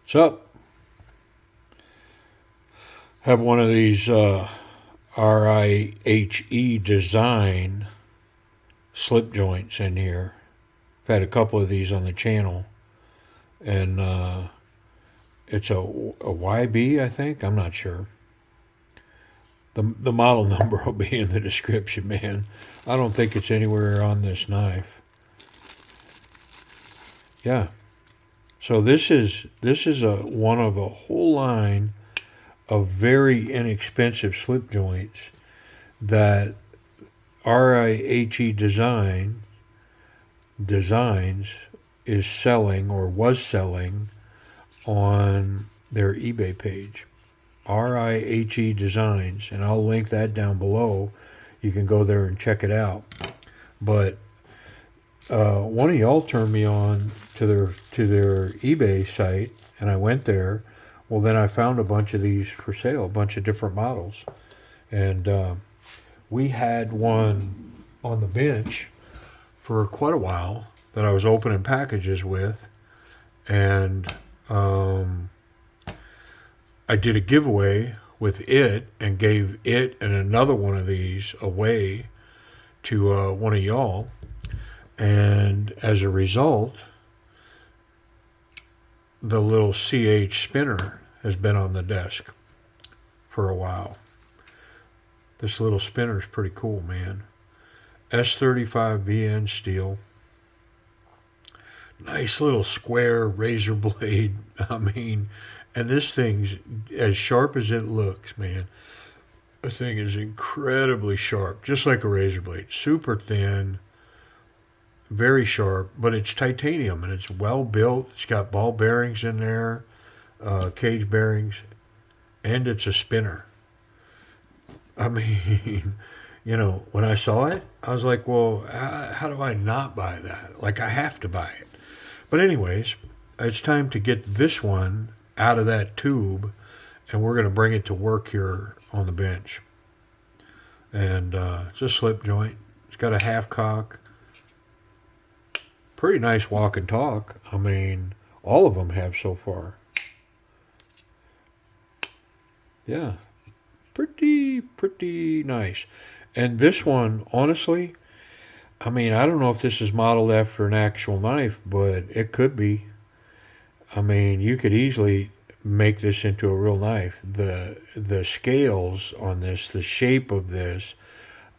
So, have one of these RIHE design slip joints in here. I've had a couple of these on the channel, and it's a YB, I think. I'm not sure. The model number will be in the description, man. I don't think it's anywhere on this knife. Yeah. So this is one of a whole line of very inexpensive slip joints that RIHE Designs is selling or was selling on their eBay page. RIHE Designs, and I'll link that down below. You can go there and check it out. But one of y'all turned me on to their eBay site, and I went there. Well, then I found a bunch of these for sale, a bunch of different models, and we had one on the bench for quite a while that I was opening packages with, and I did a giveaway with it and gave it and another one of these away to one of y'all. And as a result, the little CH spinner has been on the desk for a while. This little spinner is pretty cool, man. S35VN steel. Nice little square razor blade. I mean, and this thing's as sharp as it looks, man. The thing is incredibly sharp, just like a razor blade. Super thin, very sharp, but it's titanium and it's well built. It's got ball bearings in there, cage bearings, and it's a spinner. I mean, you know, when I saw it, I was like, well, how do I not buy that? Like, I have to buy it. But anyways, it's time to get this one out of that tube, and we're going to bring it to work here on the bench. And it's a slip joint. It's got a half cock. Pretty nice walk and talk. I mean, all of them have so far. Yeah, pretty nice. And this one, honestly, I mean, I don't know if this is modeled after an actual knife, but it could be. I mean, you could easily make this into a real knife. The scales on this, the shape of this,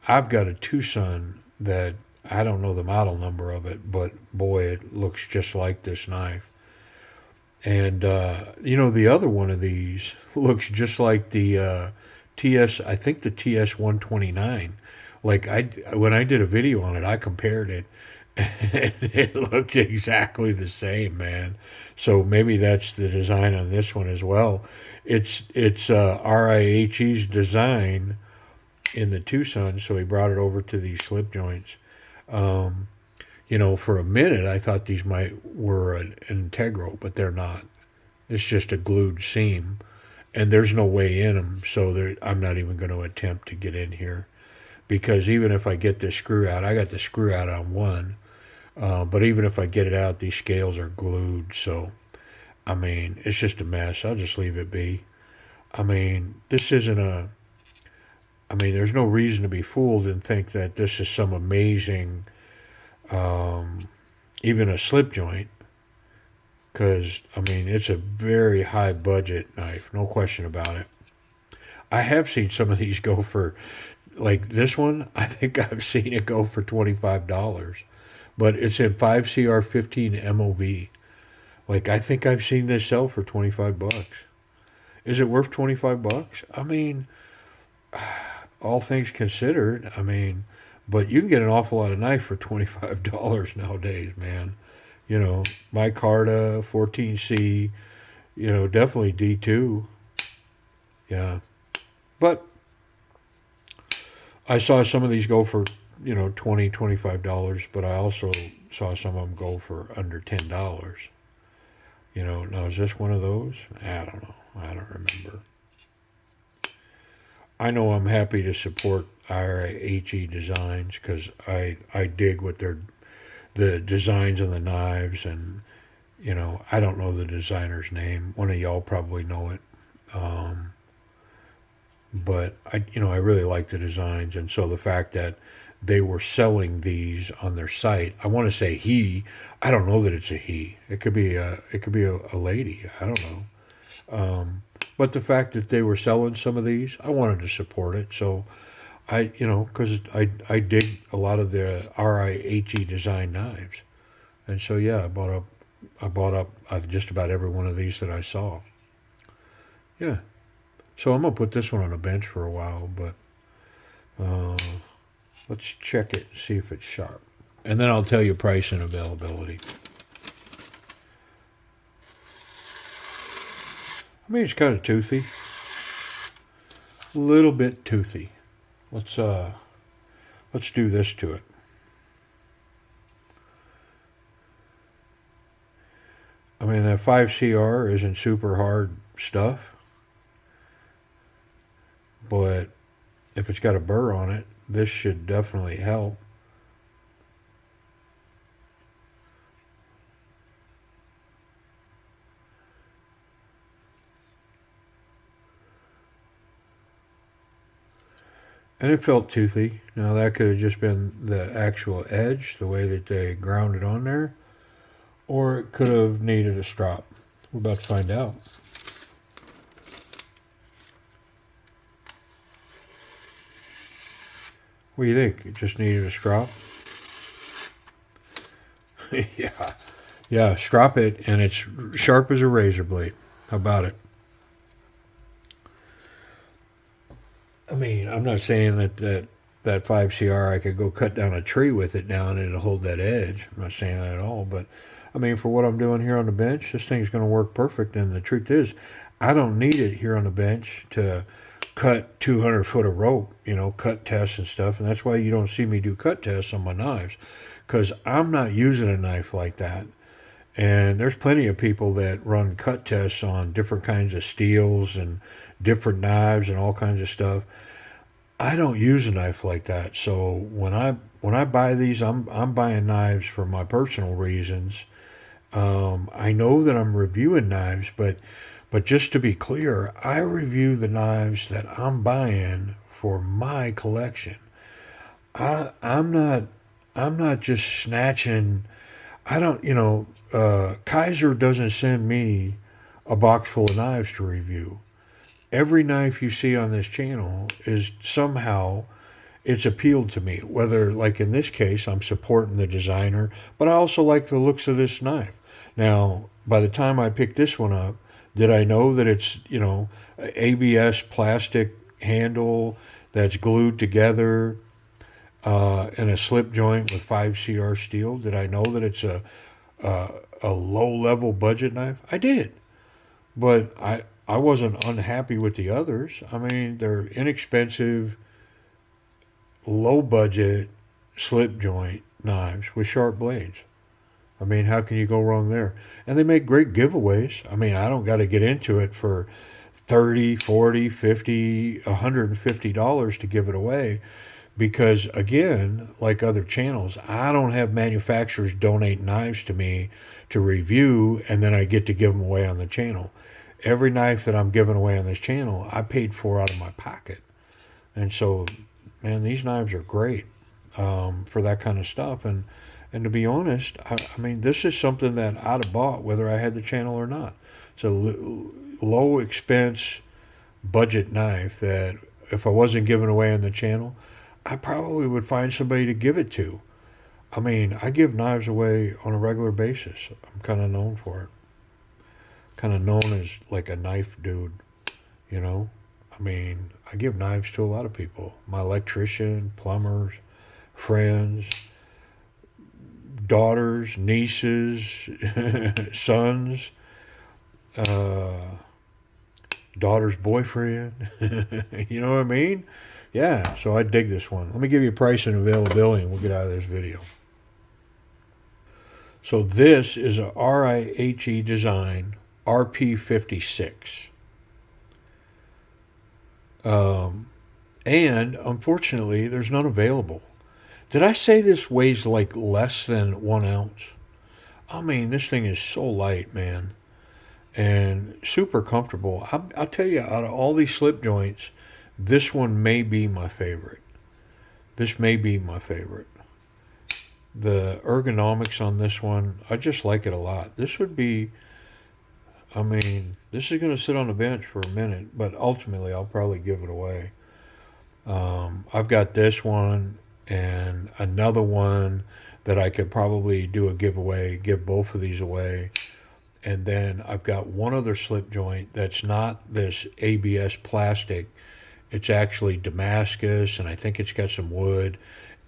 I've got a Tucson that I don't know the model number of it, but boy, it looks just like this knife. And you know, the other one of these looks just like the TS, I think the TS 129. Like when I did a video on it, I compared it, and it looked exactly the same, man. So maybe that's the design on this one as well. It's RIHE's design in the Tucson, so he brought it over to these slip joints. You know, for a minute I thought these were an integral, but they're not. It's just a glued seam, and there's no way in them, so I'm not even going to attempt to get in here, because even if I get this screw out, I got the screw out on one, but even if I get it out, these scales are glued, so I mean, it's just a mess. I'll just leave it be. I mean, this isn't I mean, there's no reason to be fooled and think that this is some amazing, even a slip joint, because, I mean, it's a very high budget knife, no question about it. I have seen some of these go for, like this one, I think I've seen it go for $25, but it's in 5CR15MOV. Like, I think I've seen this sell for 25 bucks. Is it worth 25 bucks? I mean, all things considered, I mean, but you can get an awful lot of knife for $25 nowadays, man. You know, micarta, 14C, you know, definitely D2. Yeah. But I saw some of these go for, you know, $20, $25, but I also saw some of them go for under $10. You know, now is this one of those? I don't know. I don't remember. I know I'm happy to support RIHE Designs because I dig what the designs on the knives, and I don't know the designer's name. One of y'all probably know it. Um, but I really like the designs, and so the fact that they were selling these on their site, I want to say he. I don't know that it's a he. It could be a lady. I don't know. But the fact that they were selling some of these, I wanted to support it. So because I dig a lot of the RIHE design knives, and so yeah, I bought up just about every one of these that I saw. Yeah. So I'm gonna put this one on a bench for a while, but uh, let's check it, see if it's sharp, and then I'll tell you price and availability. I mean, it's kind of toothy, a little bit toothy. Let's uh, let's do this to it. I mean, that 5CR isn't super hard stuff, but if it's got a burr on it, this should definitely help. And it felt toothy. Now, that could have just been the actual edge, the way that they ground it on there, or it could have needed a strop. We're about to find out. What do you think? It just needed a strop? Yeah. Yeah, strop it, and it's sharp as a razor blade. How about it? I mean, I'm not saying that 5CR I could go cut down a tree with it now and it'll hold that edge. I'm not saying that at all, but I mean, for what I'm doing here on the bench, this thing's going to work perfect. And the truth is, I don't need it here on the bench to cut 200 foot of rope, cut tests and stuff. And that's why you don't see me do cut tests on my knives, because I'm not using a knife like that. And there's plenty of people that run cut tests on different kinds of steels and different knives and all kinds of stuff. I don't use a knife like that. So when I buy these, I'm buying knives for my personal reasons. I know that I'm reviewing knives, but just to be clear, I review the knives that I'm buying for my collection. I'm not just snatching. I don't, Kaiser doesn't send me a box full of knives to review. Every knife you see on this channel is somehow it's appealed to me. Whether, like in this case, I'm supporting the designer, but I also like the looks of this knife. Now, by the time I picked this one up, did I know that it's, ABS plastic handle that's glued together in a slip joint with 5CR steel? Did I know that it's a low level budget knife? I did. But I wasn't unhappy with the others. I mean, they're inexpensive, low budget slip joint knives with sharp blades. I mean, how can you go wrong there? And they make great giveaways. I mean, I don't got to get into it for 30, 40, 50, $150 to give it away, because again, like other channels, I don't have manufacturers donate knives to me to review and then I get to give them away on the channel. Every knife that I'm giving away on this channel, I paid for out of my pocket. And so, man, these knives are great for that kind of stuff. And to be honest, I mean, this is something that I'd have bought whether I had the channel or not. It's a low expense budget knife that if I wasn't giving away on the channel, I probably would find somebody to give it to. I mean, I give knives away on a regular basis. I'm kind of known for it. Kind of known as like a knife dude, you know? I mean, I give knives to a lot of people. My electrician, plumbers, friends, daughters, nieces, sons, uh, daughter's boyfriend. You know what I mean? Yeah, so I dig this one. Let me give you a price and availability and we'll get out of this video. So this is a RIHE Design RP56. And unfortunately, there's none available. Did I say this weighs like less than 1 ounce? I mean, this thing is so light, man, and super comfortable. I'll tell you, out of all these slip joints, this one may be my favorite. This may be my favorite. The ergonomics on this one, I just like it a lot. This would be, I mean, this is going to sit on the bench for a minute, but ultimately I'll probably give it away. I've got this one and another one that I could probably do a giveaway, give both of these away. And then I've got one other slip joint that's not this ABS plastic. It's actually Damascus, and I think it's got some wood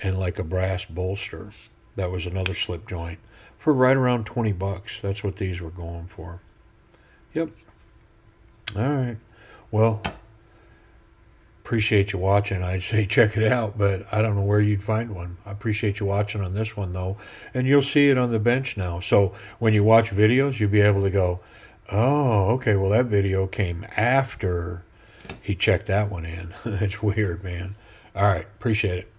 and like a brass bolster. That was another slip joint for right around 20 bucks. That's what these were going for. Yep. All right. Well, appreciate you watching. I'd say check it out, but I don't know where you'd find one. I appreciate you watching on this one, though. And you'll see it on the bench now. So when you watch videos, you'll be able to go, oh, okay, well, that video came after he checked that one in. It's weird, man. All right. Appreciate it.